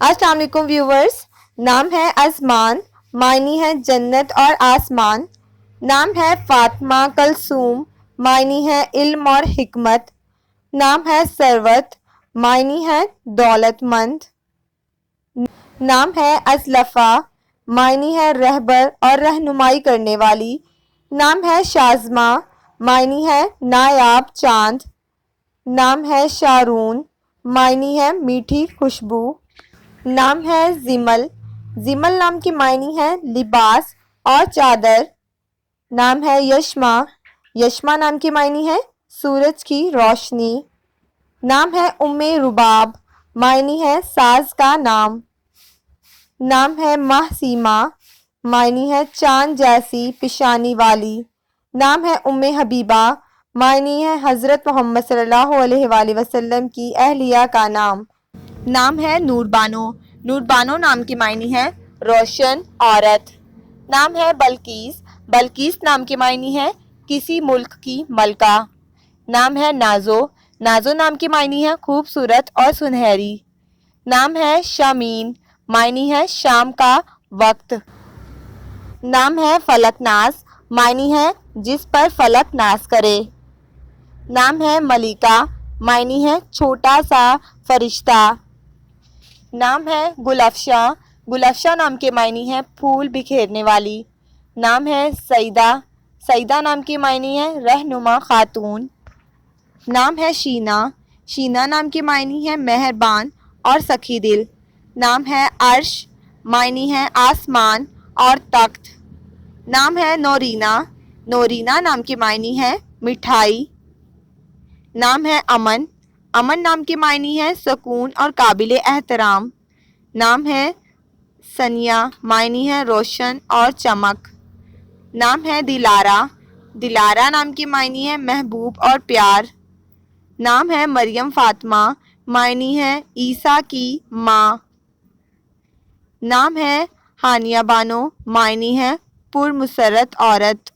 السلام علیکم ویورز. نام ہے ازمان، معنی ہے جنت اور آسمان. نام ہے فاطمہ کلثوم، معنی ہے علم اور حکمت. نام ہے ثروت، معنی ہے دولت مند. نام ہے اسلفہ، معنی ہے رہبر اور رہنمائی کرنے والی. نام ہے شازمہ، معنی ہے نایاب چاند. نام ہے شارون، معنی ہے میٹھی خوشبو. نام ہے زمل، زمل نام کی معنی ہے لباس اور چادر. نام ہے یشما، یشما نام کی معنی ہے سورج کی روشنی. نام ہے رباب، معنی ہے ساز کا نام. نام ہے ماہ، معنی ہے چاند جیسی پیشانی والی. نام ہے حبیبہ، معنی ہے حضرت محمد صلی اللہ علیہ وآلہ وسلم کی اہلیہ کا نام. نام ہے نور بانو، نور بانو نام کی معنی ہے روشن عورت. نام ہے بلقیس، بلقیس نام کی معنی ہے کسی ملک کی ملکہ. نام ہے نازو، نازو نام کی معنی ہے خوبصورت اور سنہری. نام ہے شامین، معنی ہے شام کا وقت. نام ہے فلک ناز، معنی ہے جس پر فلک ناز کرے. نام ہے ملیکہ، معنی ہے چھوٹا سا فرشتہ. نام ہے گل افشاں، گل افشاں نام کے معنی ہے پھول بکھیرنے والی. نام ہے سعیدہ، سعیدہ نام کی معنی ہے رہنما خاتون. نام ہے شینا، شینا نام کی معنی ہے مہربان اور سخی دل. نام ہے عرش، معنی ہے آسمان اور تخت. نام ہے نورینا، نورینا نام کی معنی ہے مٹھائی. نام ہے امن، امن نام کی معنی ہے سکون اور قابل احترام. نام ہے ثنیہ، معنی ہے روشن اور چمک. نام ہے دلارہ، دلارہ نام کی معنی ہے محبوب اور پیار. نام ہے مریم فاطمہ، معنی ہے عیسیٰ کی ماں. نام ہے ہانیہ بانو، معنی ہے پرمسرت عورت.